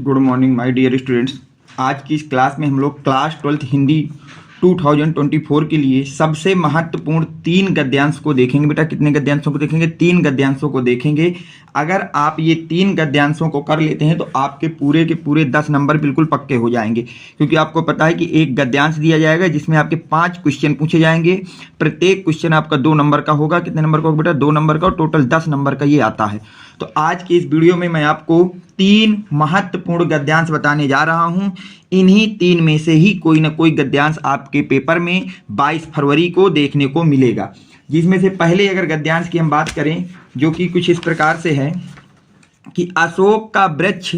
Good morning my dear students. आज की इस क्लास में हम लोग क्लास 12th हिंदी 2024 के लिए सबसे महत्वपूर्ण 3 गद्यांश को देखेंगे। बेटा कितने गद्यांशों को देखेंगे? 3 गद्यांशों को देखेंगे। अगर आप ये 3 गद्यांशों को कर लेते हैं तो आपके पूरे के पूरे 10 नंबर बिल्कुल पक्के हो जाएंगे, क्योंकि आपको पता है कि एक गद्यांश दिया जाएगा जिसमें आपके 5 क्वेश्चन पूछे जाएंगे। प्रत्येक क्वेश्चन आपका 2 नंबर का होगा। कितने नंबर का होगा बेटा? 2 नंबर का, और टोटल 10 नंबर का ये आता है। तो आज की इस वीडियो में मैं आपको 3 महत्वपूर्ण गद्यांश बताने जा रहा हूं। इन्हीं 3 में से ही कोई ना कोई गद्यांश आपके पेपर में 22 फरवरी को देखने को मिलेगा। जिसमें से पहले अगर गद्यांश की हम बात करें, जो कि कुछ इस प्रकार से है कि अशोक का वृक्ष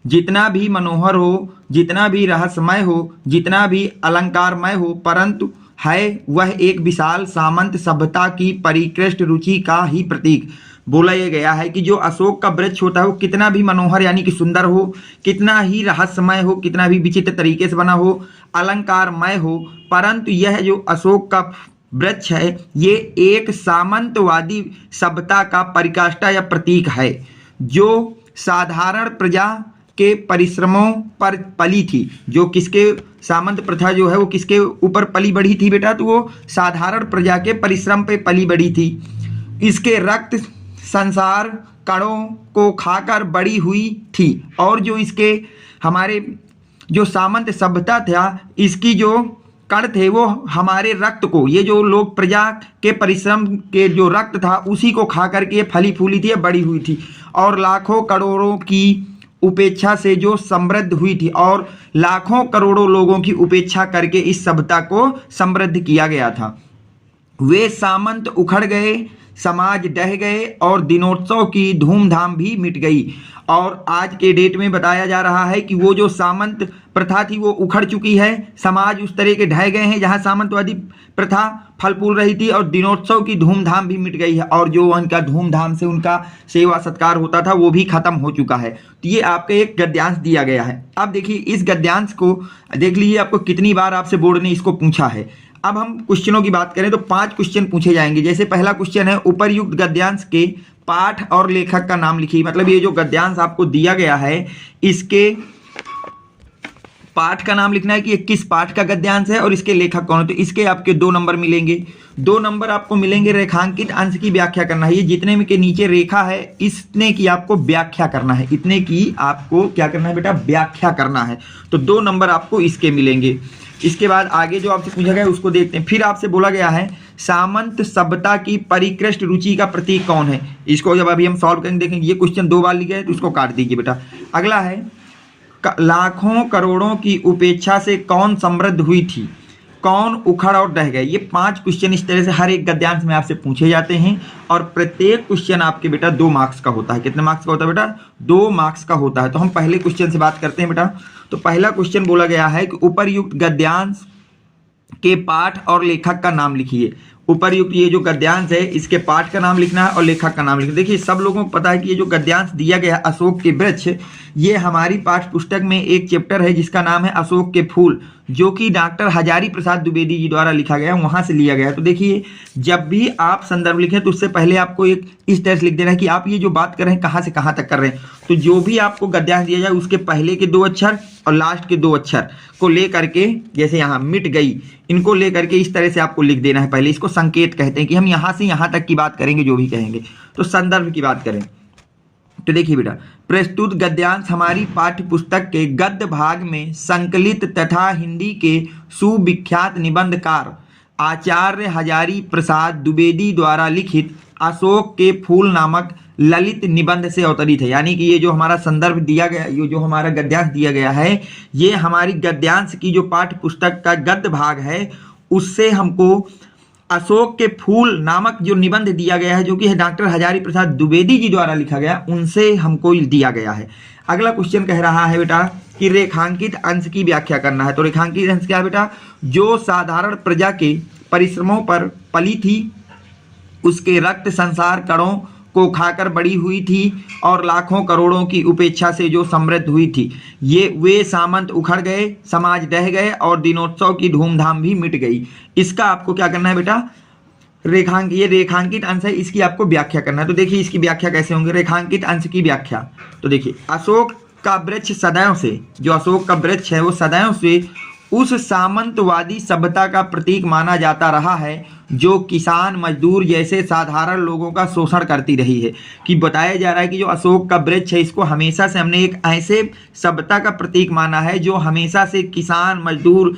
जितना भी मनोहर हो, जितना भी रहस्यमय हो, जितना भी अलंकारमय हो, परंतु है वह एक विशाल सामंत सभ्यता की परिकृष्ट रुचि का ही प्रतीक। बोला यह गया है कि जो अशोक का वृक्ष होता है वो कितना भी मनोहर यानी कि सुंदर हो, कितना ही रहस्यमय हो, कितना भी विचित्र तरीके से बना हो, अलंकारमय हो, परंतु यह जो अशोक का वृक्ष है ये एक सामंतवादी सभ्यता का परिकाष्ठा या प्रतीक है, जो साधारण प्रजा के परिश्रमों पर पली थी। जो किसके, सामंत प्रथा जो है वो किसके ऊपर पली बढ़ी थी बेटा? तो वो साधारण प्रजा के परिश्रम पे पली बढ़ी थी। इसके रक्त संसार कणों को खाकर बड़ी हुई थी, और जो इसके हमारे जो सामंत सभ्यता था, इसकी जो कण थे वो हमारे रक्त को, ये जो लोग प्रजा के परिश्रम के जो रक्त था उसी को खा करके ये फली फूली थी, बड़ी हुई थी, और लाखों करोड़ों की उपेक्षा से जो समृद्ध हुई थी, और लाखों करोड़ों लोगों की उपेक्षा करके इस सभ्यता को समृद्ध किया गया था। वे सामंत उखड़ गए, समाज डह गए, और दिनोत्सव की धूमधाम भी मिट गई। और आज के डेट में बताया जा रहा है कि वो जो सामंत प्रथा थी वो उखड़ चुकी है, समाज उस तरह के ढह गए हैं जहां सामंतवादी प्रथा फल फूल रही थी, और दिनोत्सव की धूमधाम भी मिट गई है, और जो उनका धूमधाम से उनका सेवा सत्कार होता था वो भी खत्म हो चुका है। तो ये आपका एक गद्यांश दिया गया है। अब देखिए इस गद्यांश को देख लीजिए, आपको कितनी बार आपसे बोर्ड ने इसको पूछा है। अब हम क्वेश्चनों की बात करें तो 5 क्वेश्चन पूछे जाएंगे। जैसे पहला क्वेश्चन है, उपरयुक्त गद्यांश के पाठ और लेखक का नाम लिखिए। मतलब ये जो गद्यांश आपको दिया गया है इसके पाठ का नाम लिखना है कि ये किस पाठ का गद्यांश है और इसके लेखक कौन है। तो इसके आपके 2 नंबर मिलेंगे। 2 नंबर आपको मिलेंगे रेखांकित अंश की व्याख्या करना है। ये जितने में के नीचे रेखा है इतने की आपको व्याख्या करना है, इतने की आपको क्या करना है बेटा? व्याख्या करना है। तो 2 नंबर आपको इसके मिलेंगे। इसके बाद आगे जो आपसे पूछा गया उसको देखते हैं। फिर आपसे बोला गया है सामंत सभ्यता की परिकृष्ट रुचि का प्रतीक कौन है। इसको जब अभी हम सॉल्व करेंगे देखेंगे। ये क्वेश्चन 2 बार लिखा है तो इसको काट दीजिए बेटा। अगला है, लाखों करोड़ों की उपेक्षा से कौन समृद्ध हुई थी, कौन उखड़ और डह गए। ये 5 क्वेश्चन इस तरह से हर एक गद्यांश में आपसे पूछे जाते हैं, और प्रत्येक क्वेश्चन आपके बेटा 2 मार्क्स का होता है। कितने मार्क्स का होता है बेटा? 2 मार्क्स का होता है। तो हम पहले क्वेश्चन से बात करते हैं बेटा। तो पहला क्वेश्चन बोला गया है कि उपरयुक्त गद्यांश के पाठ और लेखक का नाम लिखिए। उपरयुक्त ये जो गद्यांश है इसके पाठ का नाम लिखना है और लेखक का नाम लिखना। देखिए सब लोगों को पता है कि ये जो गद्यांश दिया गया है अशोक के वृक्ष, ये हमारी पाठ्य पुस्तक में एक चैप्टर है जिसका नाम है अशोक के फूल, जो कि डॉक्टर हजारी प्रसाद द्विवेदी जी द्वारा लिखा गया है, वहां से लिया गया है। तो देखिए जब भी आप संदर्भ लिखें तो उससे पहले आपको एक इस तरह से लिख देना है कि आप ये जो बात कर रहे हैं कहाँ से कहाँ तक कर रहे हैं। तो जो भी आपको गद्यांश दिया जाए उसके पहले के 2 अक्षर और लास्ट के 2 अक्षर को ले करके, जैसे यहाँ मिट गई, इनको ले करके इस तरह से आपको लिख देना है। पहले इसको संकेत कहते हैं कि हम यहाँ से यहाँ तक की बात करेंगे जो भी कहेंगे। तो संदर्भ की बात करें तो देखिए बेटा, प्रस्तुत गद्यांश हमारी पाठ्य पुस्तक के गद्य भाग में संकलित तथा हिंदी के सुविख्यात निबंधकार आचार्य हजारी प्रसाद द्विवेदी द्वारा लिखित अशोक के फूल नामक ललित निबंध से अवतरित है। यानी कि ये जो हमारा संदर्भ दिया गया, ये जो हमारा गद्यांश दिया गया है, ये हमारी गद्यांश की जो पाठ्य पुस्तक का गद्य भाग है उससे हमको अशोक के फूल नामक जो निबंध दिया गया है, जो कि है डॉक्टर हजारी प्रसाद द्विवेदी जी द्वारा लिखा गया, उनसे हमको दिया गया है। अगला क्वेश्चन कह रहा है बेटा कि रेखांकित अंश की व्याख्या करना है। तो रेखांकित अंश क्या है बेटा? जो साधारण प्रजा के परिश्रमों पर पली थी, उसके रक्त संसार कणों को खाकर बड़ी हुई थी, और लाखों करोड़ों की उपेक्षा से जो समृद्ध हुई थी। ये वे सामंत उखड़ गए, समाज डह गए, और दिनोत्सव की धूमधाम भी मिट गई। इसका आपको क्या करना है बेटा? ये रेखांकित अंश है, इसकी आपको व्याख्या करना है। तो देखिए इसकी व्याख्या कैसे होंगे, रेखांकित अंश की व्याख्या। तो देखिए अशोक का वृक्ष सदैव से, जो अशोक का वृक्ष है वो सदैव से उस सामंतवादी सभ्यता का प्रतीक माना जाता रहा है जो किसान मजदूर जैसे साधारण लोगों का शोषण करती रही है। कि बताया जा रहा है कि जो अशोक का वृक्ष है इसको हमेशा से हमने एक ऐसे सभ्यता का प्रतीक माना है जो हमेशा से किसान मजदूर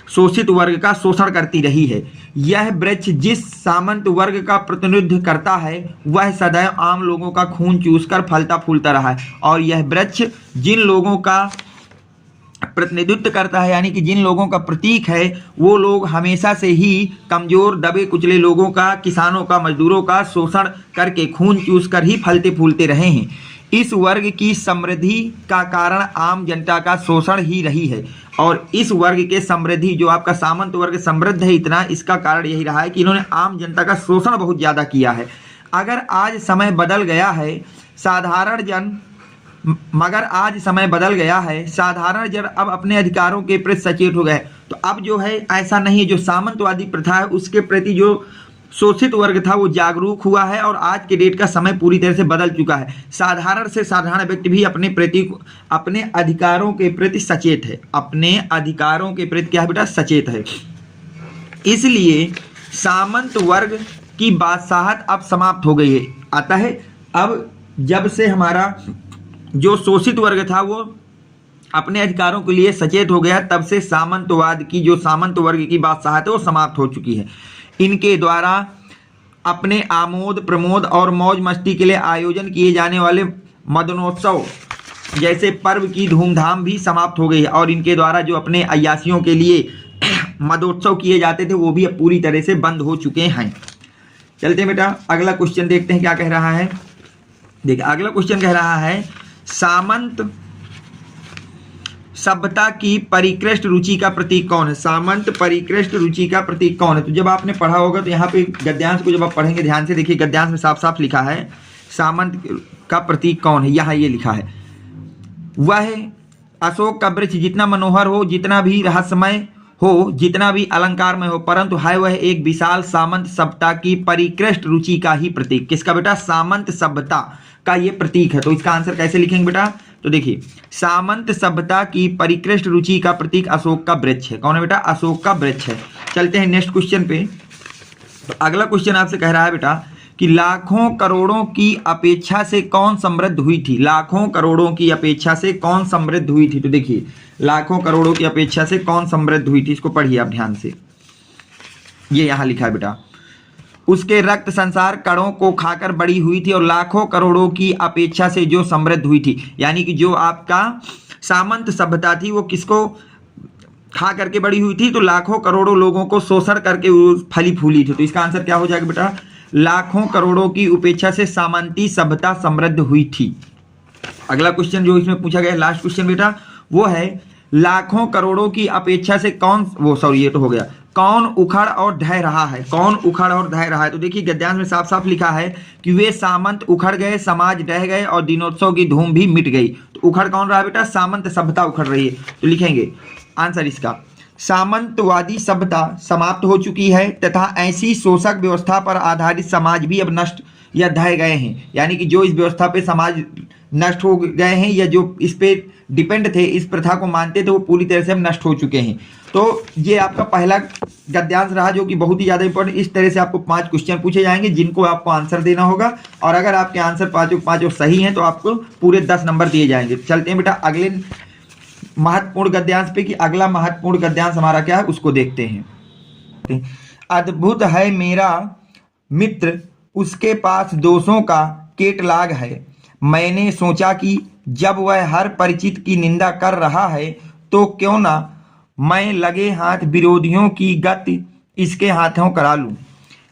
शोषित वर्ग का शोषण करती रही है। यह वृक्ष जिस सामंत वर्ग का प्रतिनिधित्व करता है वह सदैव आम लोगों का खून चूसकर फलता फूलता रहा है। और यह वृक्ष जिन लोगों का प्रतिनिधित्व करता है यानी कि जिन लोगों का प्रतीक है वो लोग हमेशा से ही कमजोर दबे कुचले लोगों का, किसानों का, मजदूरों का शोषण करके खून चूस कर ही फलते फूलते रहे हैं। इस वर्ग की समृद्धि का कारण आम जनता का शोषण ही रही है। और इस वर्ग के समृद्धि, जो आपका सामंत वर्ग समृद्ध है इतना, इसका कारण यही रहा है कि इन्होंने आम जनता का शोषण बहुत ज़्यादा किया है। अगर आज समय बदल गया है, साधारण जन अब अपने अधिकारों के प्रति सचेत हो गए। तो अब जो है ऐसा नहीं है, जो सामंतवादी प्रथा है उसके प्रति जो शोषित वर्ग था वो जागरूक हुआ है और आज के डेट का समय पूरी तरह से बदल चुका है। साधारण से साधारण व्यक्ति भी अपने अधिकारों के प्रति सचेत है, अपने अधिकारों के प्रति क्या है बेटा, सचेत है। इसलिए सामंत वर्ग की बादशाहत अब समाप्त हो गई है। अतः अब जब से हमारा जो शोषित वर्ग था वो अपने अधिकारों के लिए सचेत हो गया, तब से सामंतवाद की, जो सामंत वर्ग की बादशाहत है वो समाप्त हो चुकी है। इनके द्वारा अपने आमोद प्रमोद और मौज मस्ती के लिए आयोजन किए जाने वाले मदनोत्सव जैसे पर्व की धूमधाम भी समाप्त हो गई है। और इनके द्वारा जो अपने अय्यासियों के लिए मदोत्सव किए जाते थे वो भी अब पूरी तरह से बंद हो चुके हैं। चलते हैं बेटा, अगला क्वेश्चन देखते हैं क्या कह रहा है। देखिए अगला क्वेश्चन कह रहा है सामंत सभ्यता की परिकृष्ट रुचि का प्रतीक कौन है। सामंत परिकृष्ट रुचि का प्रतीक कौन है। तो जब आपने पढ़ा होगा तो यहाँ पे गद्यांश को जब आप पढ़ेंगे ध्यान से देखिए, गद्यांश में साफ साफ लिखा है सामंत का प्रतीक कौन है। यहाँ ये लिखा है वह अशोक का वृक्ष जितना मनोहर हो, जितना भी रहस्यमय हो, जितना भी अलंकारमय हो, परंतु है वह एक विशाल सामंत सभ्यता की परिकृष्ट रुचि का ही प्रतीक। किसका बेटा, सामंत सभ्यता का ये प्रतीक है। तो इसका आंसर कैसे लिखेंगे बेटा, तो देखिए सामंत सभ्यता की परिकृष्ट रुचि का प्रतीक अशोक का वृक्ष है। कौन है बेटा, अशोक का वृक्ष है। चलते हैं नेक्स्ट क्वेश्चन पे। तो अगला क्वेश्चन आपसे कह रहा है बेटा कि लाखों करोड़ों की अपेक्षा से कौन समृद्ध हुई थी। लाखों करोड़ों की अपेक्षा से कौन समृद्ध हुई थी। तो देखिए लाखों करोड़ों की अपेक्षा से कौन समृद्ध हुई थी, इसको पढ़िए आप ध्यान से। ये यहाँ लिखा है बेटा, उसके रक्त संसार कणों को खाकर बड़ी हुई थी और लाखों करोड़ों की अपेक्षा से जो समृद्ध हुई थी। यानी कि जो आपका सामंत सभ्यता थी वो किसको खा करके बड़ी हुई थी, तो लाखों करोड़ों लोगों को शोषण करके वो फली फूली थी। तो इसका आंसर क्या हो जाएगा बेटा, लाखों करोड़ों की उपेक्षा से सामंती सभ्यता समृद्ध हुई थी। अगला क्वेश्चन जो इसमें पूछा गया लास्ट क्वेश्चन बेटा वो है लाखों करोड़ों की अपेक्षा से ये तो हो गया, कौन उखड़ और ढह रहा है। कौन उखड़ और ढह रहा है। तो देखिए गद्यांश में साफ साफ लिखा है कि वे सामंत उखड़ गए, समाज ढह गए और दिनोत्सव की धूम भी मिट गई। तो उखड़ कौन रहा है बेटा, सामंत सभ्यता उखड़ रही है। तो लिखेंगे आंसर इसका, सामंतवादी सभ्यता समाप्त हो चुकी है तथा ऐसी शोषक व्यवस्था पर आधारित समाज भी अब नष्ट या ढह गए हैं। यानी कि जो इस व्यवस्था पे समाज नष्ट हो गए हैं या जो इस पे डिपेंड थे, इस प्रथा को मानते थे, वो पूरी तरह से अब नष्ट हो चुके हैं। तो ये आपका पहला गद्यांश रहा जो कि बहुत ही ज़्यादा इंपॉर्टेंट। इस तरह से आपको 5 क्वेश्चन पूछे जाएंगे जिनको आपको आंसर देना होगा और अगर आपके आंसर 5 सही हैं तो आपको पूरे 10 नंबर दिए जाएंगे। चलते हैं बेटा अगले महत्वपूर्ण गद्यांश पे कि अगला महत्वपूर्ण गद्यांश हमारा क्या है उसको देखते हैं। अद्भुत है मेरा मित्र, उसके पास दोषों का केटलाग है। मैंने सोचा कि जब वह हर परिचित की निंदा कर रहा है तो क्यों ना मैं लगे हाथ विरोधियों की गति इसके हाथों करा लूं।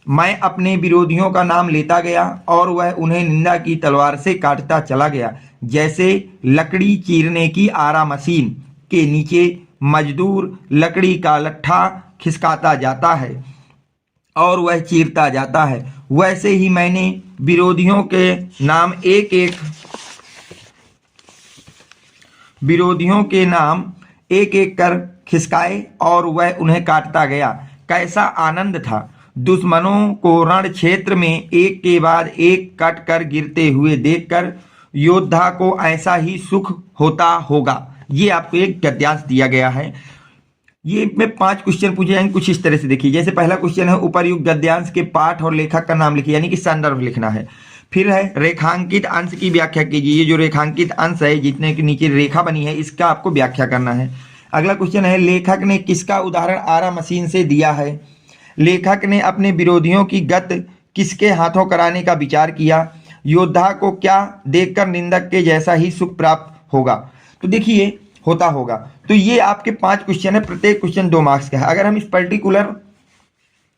मैं अपने विरोधियों का नाम लेता गया और वह उन्हें निंदा की तलवार से काटता चला गया, जैसे लकड़ी चीरने की आरा मशीन के नीचे मजदूर लकड़ी का लट्ठा खिसकाता जाता है और वह चीरता जाता है, वैसे ही मैंने विरोधियों के नाम एक एक कर खिसकाए और वह उन्हें काटता गया। कैसा आनंद था दुश्मनों को रण क्षेत्र में एक के बाद एक कट कर गिरते हुए देखकर। योद्धा को ऐसा ही सुख होता होगा। ये आपको एक गद्यांश दिया गया है। ये में 5 क्वेश्चन पूछे जाएंगे कुछ इस तरह से। देखिए, जैसे पहला क्वेश्चन है उपर्युक्त गद्यांश के पाठ और लेखक का नाम लिखिए, यानी कि संदर्भ लिखना है। फिर है रेखांकित अंश की व्याख्या कीजिए। ये जो रेखांकित अंश है, जितने के नीचे रेखा बनी है, इसका आपको व्याख्या करना है। अगला क्वेश्चन है लेखक ने किसका उदाहरण आरा मशीन से दिया है। लेखक ने अपने विरोधियों की गत किसके हाथों कराने का विचार किया। योद्धा को क्या देखकर निंदक के जैसा ही सुख प्राप्त होगा। तो देखिए, होता होगा। तो ये आपके 5 क्वेश्चन है, प्रत्येक क्वेश्चन 2 मार्क्स का है। अगर हम इस पर्टिकुलर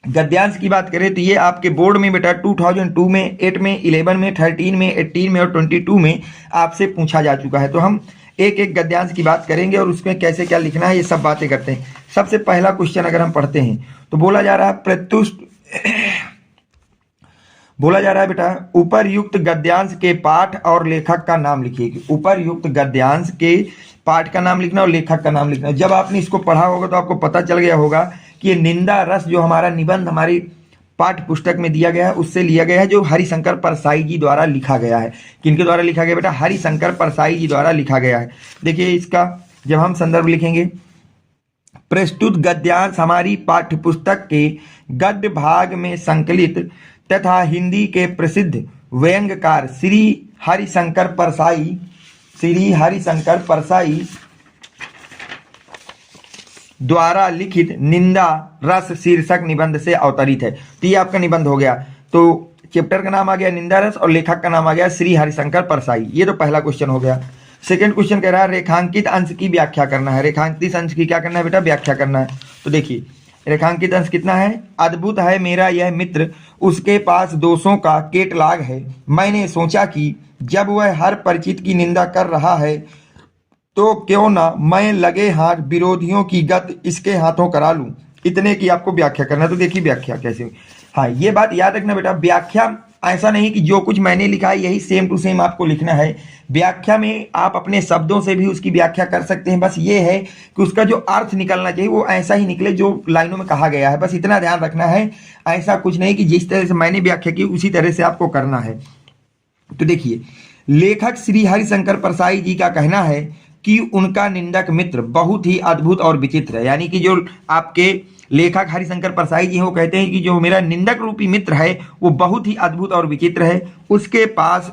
गद्यांश की बात करें तो ये आपके बोर्ड में बेटा 2002 में, 8 में, 11 में, 13 में, 18 में और 22 में आपसे पूछा जा चुका है। तो हम एक एक गद्यांश की बात करेंगे और उसमें कैसे क्या लिखना है ये सब बातें करते हैं। सबसे पहला क्वेश्चन अगर हम पढ़ते हैं तो बोला जा रहा है प्रत्युष्ट बोला जा रहा है बेटा उपरयुक्त गद्यांश के पाठ और लेखक का नाम लिखिए। उपरयुक्त गद्यांश के पाठ का नाम लिखना और लेखक का नाम लिखना। जब आपने इसको पढ़ा होगा तो आपको पता चल गया होगा कि ये निंदा रस जो हमारा निबंध हमारी पाठ्य पुस्तक में दिया गया है उससे लिया गया है, जो हरिशंकर परसाई जी द्वारा लिखा गया है। किनके द्वारा लिखा गया बेटा? हरिशंकर परसाई जी द्वारा लिखा गया है। देखिए, इसका जब हम संदर्भ लिखेंगे, प्रस्तुत गद्यांश हमारी पाठ्य पुस्तक के गद्य भाग में संकलित तथा हिंदी के प्रसिद्ध व्यंग्यकार श्री हरिशंकर परसाई द्वारा लिखित निंदा रस शीर्षक निबंध से अवतरित है। तो ये आपका निबंध हो गया। तो चैप्टर का नाम आ गया निंदा रस और लेखक का नाम आ गया श्री हरिशंकर परसाई। ये तो पहला क्वेश्चन हो गया। सेकंड क्वेश्चन कह रहा है रेखांकित अंश की व्याख्या करना है। रेखांकित अंश की क्या करना है बेटा? व्याख्या करना है। तो देखिए, रेखांकित अंश कितना है? अद्भुत है मेरा यह मित्र, उसके पास दोषों का केटलाग है। मैंने सोचा कि जब वह हर परिचित की निंदा कर रहा है तो क्यों ना मैं लगे हाथ विरोधियों की गत इसके हाथों करा लूं। इतने की आपको व्याख्या करना है। तो देखिए व्याख्या कैसे हुई। हाँ, ये बात याद रखना बेटा, व्याख्या ऐसा नहीं कि जो कुछ मैंने लिखा है यही सेम टू सेम आपको लिखना है। व्याख्या में आप अपने शब्दों से भी उसकी व्याख्या कर सकते हैं। बस ये है कि उसका जो अर्थ निकलना चाहिए वो ऐसा ही निकले जो लाइनों में कहा गया है। बस इतना ध्यान रखना है, ऐसा कुछ नहीं कि जिस तरह से मैंने व्याख्या की उसी तरह से आपको करना है। तो देखिए, लेखक श्री हरिशंकर परसाई जी का कहना है कि उनका निंदक मित्र बहुत ही अद्भुत और विचित्र है। यानी कि जो आपके लेखक हरिशंकर परसाई जी हैं वो कहते हैं कि जो मेरा निंदक रूपी मित्र है वो बहुत ही अद्भुत और विचित्र है। उसके पास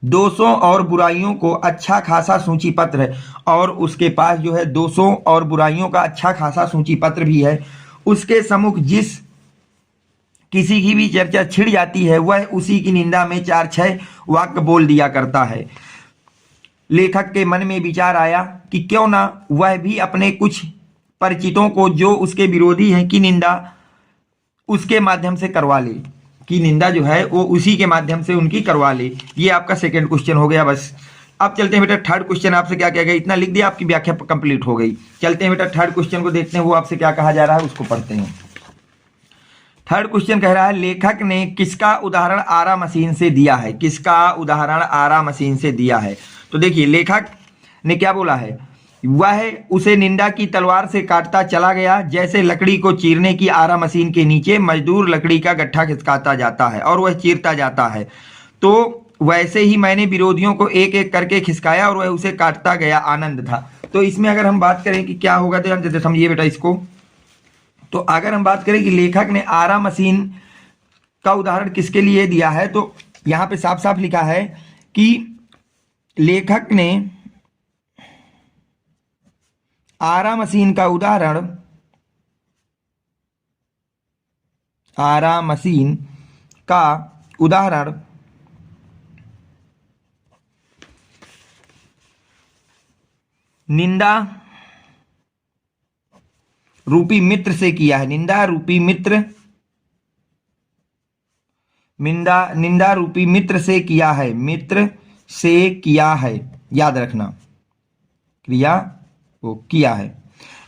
दोषों और बुराइयों को अच्छा खासा सूची पत्र है, और उसके पास जो है दोषों और बुराइयों का अच्छा खासा सूची पत्र भी है। उसके सम्मुख जिस किसी की भी चर्चा छिड़ जाती है वह उसी की निंदा में 4-6 वाक्य बोल दिया करता है। लेखक के मन में विचार आया कि क्यों ना वह भी अपने कुछ परिचितों को जो उसके विरोधी हैं की निंदा उसके माध्यम से करवा ले, की निंदा जो है वो उसी के माध्यम से उनकी करवा ले। ये आपका सेकंड क्वेश्चन हो गया। बस अब चलते हैं बेटा थर्ड क्वेश्चन। आपसे क्या कहा गया? इतना लिख दिया, आपकी व्याख्या कंप्लीट हो गई। चलते हैं बेटा थर्ड क्वेश्चन को देखते हैं, वो आपसे क्या कहा जा रहा है उसको पढ़ते हैं। थर्ड क्वेश्चन कह रहा है लेखक ने किसका उदाहरण आरा मशीन से दिया है। किसका उदाहरण आरा मशीन से दिया है? तो देखिए, लेखक ने क्या बोला है? वह उसे निंदा की तलवार से काटता चला गया, जैसे लकड़ी को चीरने की आरा मशीन के नीचे मजदूर लकड़ी का गट्ठा खिसकाता जाता है और वह चीरता जाता है, तो वैसे ही मैंने विरोधियों को एक एक करके खिसकाया और वह उसे काटता गया, आनंद था। तो इसमें अगर हम बात करें कि क्या होगा तो समझिए बेटा इसको। तो अगर हम बात करें कि लेखक ने आरा मशीन का उदाहरण किसके लिए दिया है, तो यहाँ पे साफ साफ लिखा है कि लेखक ने आरा मशीन का उदाहरण निंदा रूपी मित्र से किया है। निंदा रूपी मित्र से किया है। मित्र से किया है, याद रखना, क्रिया वो किया है।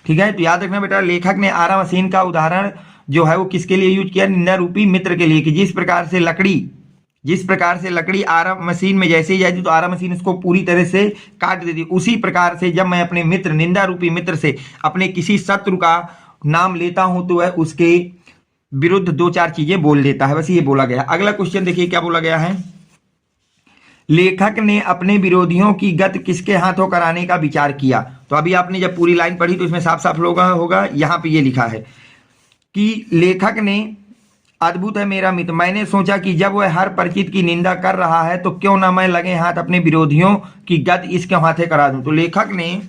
ठीक है, तो याद रखना बेटा, लेखक ने आरा मशीन का उदाहरण जो है वो किसके लिए यूज किया? निंदा रूपी मित्र के लिए। कि जिस प्रकार से लकड़ी आरा मशीन में जैसे ही जाती तो आरा मशीन उसको पूरी तरह से काट देती, उसी प्रकार से जब मैं अपने मित्र निंदा रूपी मित्र से अपने किसी शत्रु का नाम लेता हूं तो वह उसके विरुद्ध 2-4 चीजें बोल देता है। बस ये बोला गया। अगला क्वेश्चन देखिए क्या बोला गया है लेखक ने अपने विरोधियों की गत किसके हाथों कराने का विचार किया। तो अभी आपने जब पूरी लाइन पढ़ी तो इसमें साफ साफ होगा यहाँ पे ये लिखा है कि लेखक ने, अद्भुत है मेरा मित्र, मैंने सोचा कि जब वह हर परिचित की निंदा कर रहा है तो क्यों ना मैं लगे हाथ अपने विरोधियों की गत इसके हाथे करा दूं। तो लेखक ने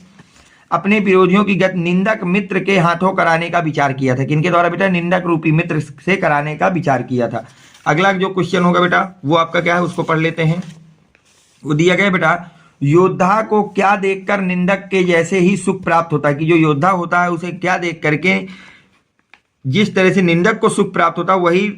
अपने विरोधियों की गत निंदक मित्र के हाथों कराने का विचार किया था। किनके द्वारा बेटा? निंदक रूपी मित्र से कराने का विचार किया था। अगला जो क्वेश्चन होगा बेटा वो आपका क्या है उसको पढ़ लेते हैं। वो दिया गया बेटा, योद्धा को क्या देखकर निंदक के जैसे ही सुख प्राप्त होता है, कि जो योद्धा होता है उसे क्या देख करके जिस तरह से निंदक को सुख प्राप्त होता है वही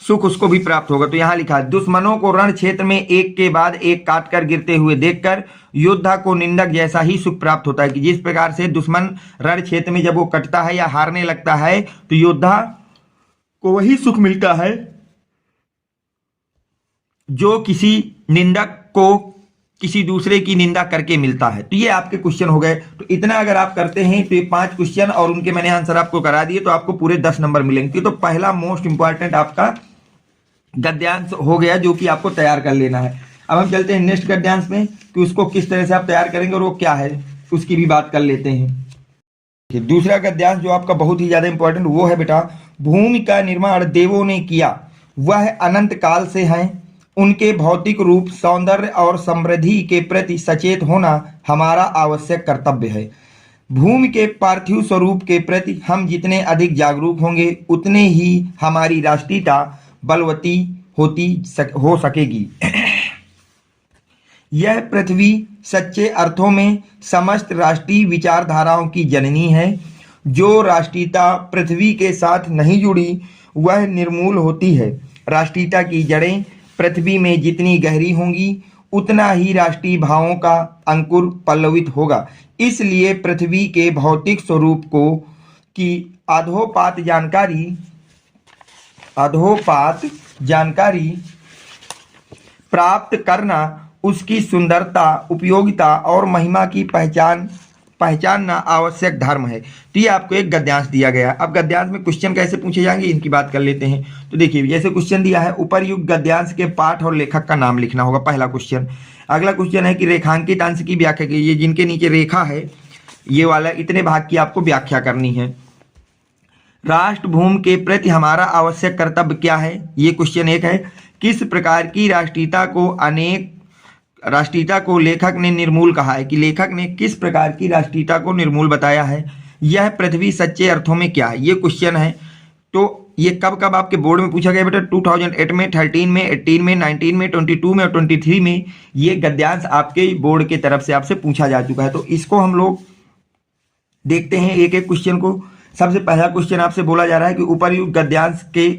सुख उसको भी प्राप्त होगा। तो यहां लिखा है, दुश्मनों को रण क्षेत्र में एक के बाद एक काटकर गिरते हुए देखकर योद्धा को निंदक जैसा ही सुख प्राप्त होता है, कि जिस प्रकार से दुश्मन रण क्षेत्र में जब वो कटता है या हारने लगता है तो योद्धा को वही सुख मिलता है जो किसी निंदक को किसी दूसरे की निंदा करके मिलता है। तो ये आपके क्वेश्चन हो गए। तो इतना अगर आप करते हैं तो ये 5 क्वेश्चन और उनके मैंने आंसर आपको करा दिए तो आपको पूरे 10 नंबर मिलेंगे। तो पहला मोस्ट इंपॉर्टेंट आपका गद्यांश हो गया जो कि आपको तैयार कर लेना है। अब हम चलते हैं नेक्स्ट गद्यांश में कि उसको किस तरह से आप तैयार करेंगे और वो क्या है उसकी भी बात कर लेते हैं। दूसरा गद्यांश जो आपका बहुत ही ज्यादा इंपॉर्टेंट वो है बेटा, भूमि का निर्माण देवों ने किया, वह अनंत काल से है, उनके भौतिक रूप, सौंदर्य और समृद्धि के प्रति सचेत होना हमारा आवश्यक कर्तव्य है। भूमि के पार्थिव स्वरूप के प्रति हम जितने अधिक जागरूक होंगे उतने ही हमारी राष्ट्रीयता बलवती हो सकेगी। यह पृथ्वी सच्चे अर्थों में समस्त राष्ट्रीय विचारधाराओं की जननी है। जो राष्ट्रीयता पृथ्वी के साथ नहीं जुड़ी वह निर्मूल होती है। राष्ट्रीयता की जड़ें पृथ्वी में जितनी गहरी होंगी उतना ही राष्ट्रीय भावों का अंकुर पल्लवित होगा। इसलिए पृथ्वी के भौतिक स्वरूप को की अधोपात जानकारी प्राप्त करना, उसकी सुंदरता, उपयोगिता और महिमा की पहचानना आवश्यक धर्म है। तो ये आपको एक गद्यांश दिया गया। अब गद्यांश में क्वेश्चन कैसे पूछे जाएंगे इनकी बात कर लेते हैं। तो देखिए जैसे क्वेश्चन दिया है, उपरयुक्त गद्यांश के पाठ और लेखक का नाम लिखना होगा, पहला क्वेश्चन। अगला क्वेश्चन है कि रेखांकित अंश की व्याख्या कीजिए। जिनके नीचे रेखा है ये वाला, इतने भाग की आपको व्याख्या करनी है। राष्ट्रभूमि के प्रति हमारा आवश्यक कर्तव्य क्या है, ये क्वेश्चन एक है। किस प्रकार की राष्ट्रीयता को लेखक ने निर्मूल कहा है, कि लेखक ने किस प्रकार की राष्ट्रीयता को निर्मूल बताया है। यह पृथ्वी सच्चे अर्थों में क्या है, ये क्वेश्चन है। तो ये कब कब आपके बोर्ड में पूछा गया बेटा? 2008 में, 13 में, 18 में, 19 में, 22 में और 23 में ये गद्यांश आपके बोर्ड की तरफ से आपसे पूछा जा चुका है। तो इसको हम लोग देखते हैं एक एक क्वेश्चन को। सबसे पहला क्वेश्चन आपसे बोला जा रहा है कि उपर्युक्त गद्यांश के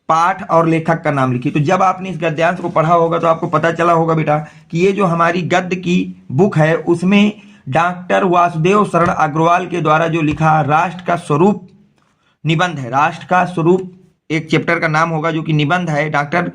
पाठ और लेखक का नाम लिखिए। तो जब आपने इस गद्यांश को पढ़ा होगा तो आपको पता चला होगा बेटा कि ये जो हमारी गद्य की बुक है उसमें डॉक्टर वासुदेव शरण अग्रवाल के द्वारा जो लिखा राष्ट्र का स्वरूप निबंध है, राष्ट्र का स्वरूप एक चैप्टर का नाम होगा जो कि निबंध है, डॉक्टर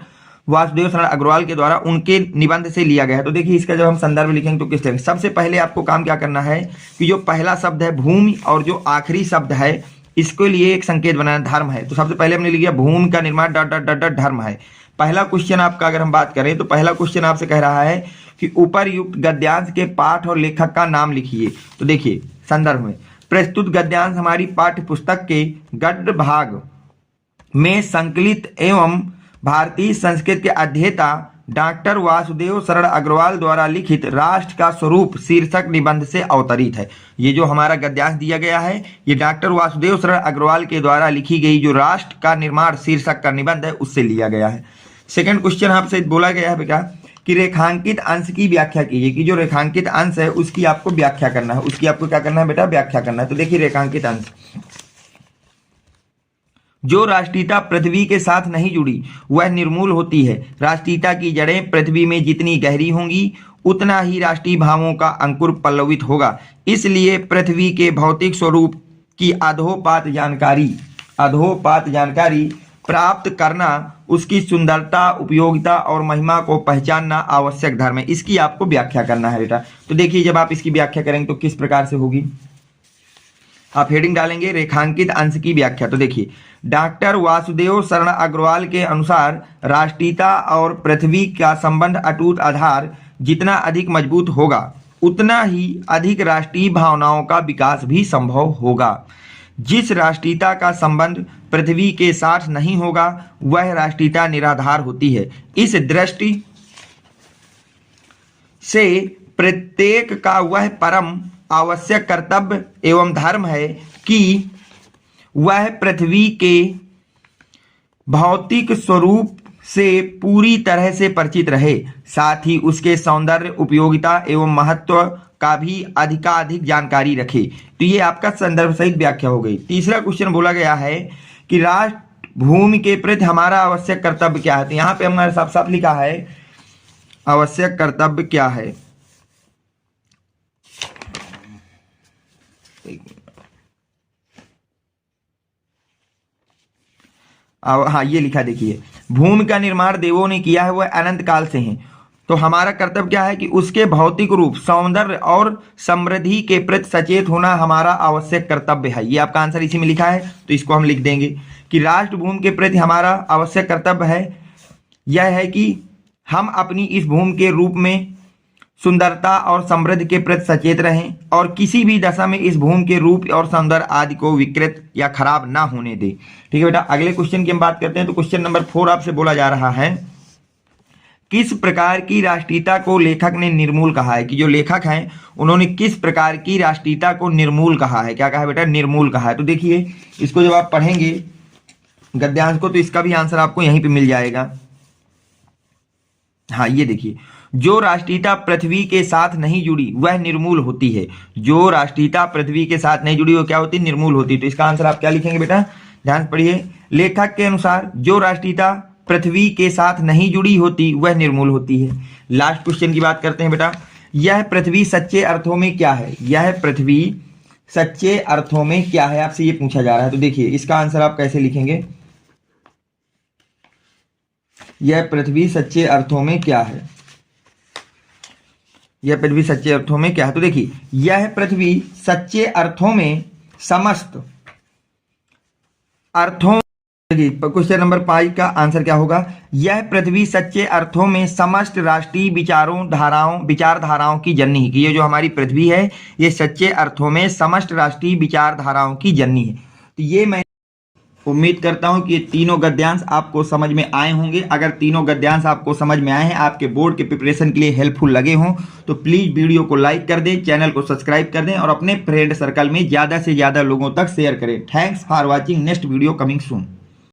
वासुदेव शरण अग्रवाल के द्वारा उनके निबंध से लिया गया है। तो देखिए इसका जब हम संदर्भ लिखेंगे तो किस तरह, सबसे पहले आपको काम क्या करना है कि जो पहला शब्द है भूमि और जो आखिरी शब्द है इसके लिए एक संकेत बनाना, धर्म है। तो सबसे पहले हमने लिखा भूमि का निर्माण डॉट डॉट डॉट डॉट धर्म है। पहला क्वेश्चन आपका अगर हम बात करें तो पहला क्वेश्चन आपसे कह रहा है कि उपर्युक्त गद्यांश के पाठ और लेखक का नाम लिखिए। तो देखिए संदर्भ में, प्रस्तुत गद्यांश हमारी पाठ्य पुस्तक के गद्य भाग में संकलित एवं भारतीय संस्कृत के अध्येता डॉक्टर वासुदेव शरण अग्रवाल द्वारा लिखित राष्ट्र का स्वरूप शीर्षक निबंध से अवतरित है। ये जो हमारा गद्यांश दिया गया है ये डॉक्टर वासुदेव शरण अग्रवाल के द्वारा लिखी गई जो राष्ट्र का निर्माण शीर्षक का निबंध है उससे लिया गया है। सेकंड क्वेश्चन आपसे बोला गया है बेटा कि रेखांकित अंश की व्याख्या कीजिए, कि जो रेखांकित अंश है उसकी आपको व्याख्या करना है, उसकी आपको क्या करना है बेटा? व्याख्या करना है। तो देखिए रेखांकित अंश, जो राष्ट्रीयता पृथ्वी के साथ नहीं जुड़ी वह निर्मूल होती है। राष्ट्रीयता की जड़ें पृथ्वी में जितनी गहरी होंगी उतना ही राष्ट्रीय भावों का अंकुर पल्लवित होगा। इसलिए पृथ्वी के भौतिक स्वरूप की अधोपात जानकारी प्राप्त करना, उसकी सुंदरता, उपयोगिता और महिमा को पहचानना आवश्यक धर्म है। इसकी आपको व्याख्या करना है बेटा। तो देखिए जब आप इसकी व्याख्या करेंगे तो किस प्रकार से होगी। आप हेडिंग डालेंगे रेखांकित अंश की व्याख्या। तो देखिए, डॉक्टर वासुदेव शरण अग्रवाल के अनुसार राष्ट्रीयता और पृथ्वी का संबंध अटूट आधार जितना अधिक मजबूत होगा उतना ही अधिक राष्ट्रीय भावनाओं का विकास भी संभव होगा। जिस राष्ट्रीयता का संबंध पृथ्वी के साथ नहीं होगा वह राष्ट्रीयता निराधार होती है। इस दृष्टि से प्रत्येक का वह परम आवश्यक कर्तव्य एवं धर्म है कि वह पृथ्वी के भौतिक स्वरूप से पूरी तरह से परिचित रहे, साथ ही उसके सौंदर्य, उपयोगिता एवं महत्व का भी अधिकाधिक जानकारी रखे। तो ये आपका संदर्भ सहित व्याख्या हो गई। तीसरा क्वेश्चन बोला गया है कि राष्ट्र भूमि के प्रति हमारा आवश्यक कर्तव्य क्या है। तो यहाँ पे हमारे साफ साफ लिखा है आवश्यक कर्तव्य क्या है। हाँ, ये लिखा देखिए, भूमि का निर्माण देवों ने किया है, वह अनंत काल से है। तो हमारा कर्तव्य क्या है कि उसके भौतिक रूप, सौंदर्य और समृद्धि के प्रति सचेत होना हमारा आवश्यक कर्तव्य है। ये आपका आंसर इसी में लिखा है, तो इसको हम लिख देंगे कि राष्ट्र भूमि के प्रति हमारा आवश्यक कर्तव्य है यह है कि हम अपनी इस भूमि के रूप में, सुंदरता और समृद्धि के प्रति सचेत रहें और किसी भी दशा में इस भूमि के रूप और सौंदर्य आदि को विकृत या खराब ना होने दे। ठीक है बेटा, अगले क्वेश्चन की हम बात करते हैं। तो क्वेश्चन नंबर 4 आपसे बोला जा रहा है, किस प्रकार की राष्ट्रीयता को लेखक ने निर्मूल कहा है। कि जो लेखक हैं उन्होंने किस प्रकार की राष्ट्रीयता को निर्मूल कहा है। क्या कहा है बेटा, निर्मूल कहा है। तो देखिए, इसको जब आप पढ़ेंगे गद्यांश को तो इसका भी आंसर आपको यहीं पे मिल जाएगा। हाँ, ये देखिए, जो राष्ट्रीयता पृथ्वी के साथ नहीं जुड़ी वह निर्मूल होती है। जो राष्ट्रीयता पृथ्वी के साथ नहीं जुड़ी वो क्या होती है, निर्मूल होती है। तो इसका आंसर आप क्या लिखेंगे बेटा, ध्यान से पढ़िए। लेखक के अनुसार जो राष्ट्रीयता पृथ्वी के साथ नहीं जुड़ी होती वह निर्मूल होती है। लास्ट क्वेश्चन की बात करते हैं बेटा, यह पृथ्वी सच्चे अर्थों में क्या है। यह पृथ्वी सच्चे अर्थों में क्या है, आपसे ये पूछा जा रहा है। तो देखिए, इसका आंसर आप कैसे लिखेंगे, यह पृथ्वी सच्चे अर्थों में क्या है। यह पृथ्वी सच्चे अर्थों में क्या है। तो देखिए, यह पृथ्वी सच्चे अर्थों में समस्त अर्थों, क्वेश्चन नंबर 5 का आंसर क्या होगा, यह पृथ्वी सच्चे अर्थों में समस्त राष्ट्रीय विचारधाराओं की जननी है। कि ये जो हमारी पृथ्वी है ये सच्चे अर्थों में समस्त राष्ट्रीय विचारधाराओं की जननी है। तो ये मैं उम्मीद करता हूं कि ये तीनों गद्यांश आपको समझ में आए होंगे। अगर तीनों गद्यांश आपको समझ में आए हैं, आपके बोर्ड के प्रिपरेशन के लिए हेल्पफुल लगे हों, तो प्लीज़ वीडियो को लाइक कर दें, चैनल को सब्सक्राइब कर दें और अपने फ्रेंड सर्कल में ज़्यादा से ज़्यादा लोगों तक शेयर करें। Thanks for watching, next video coming soon.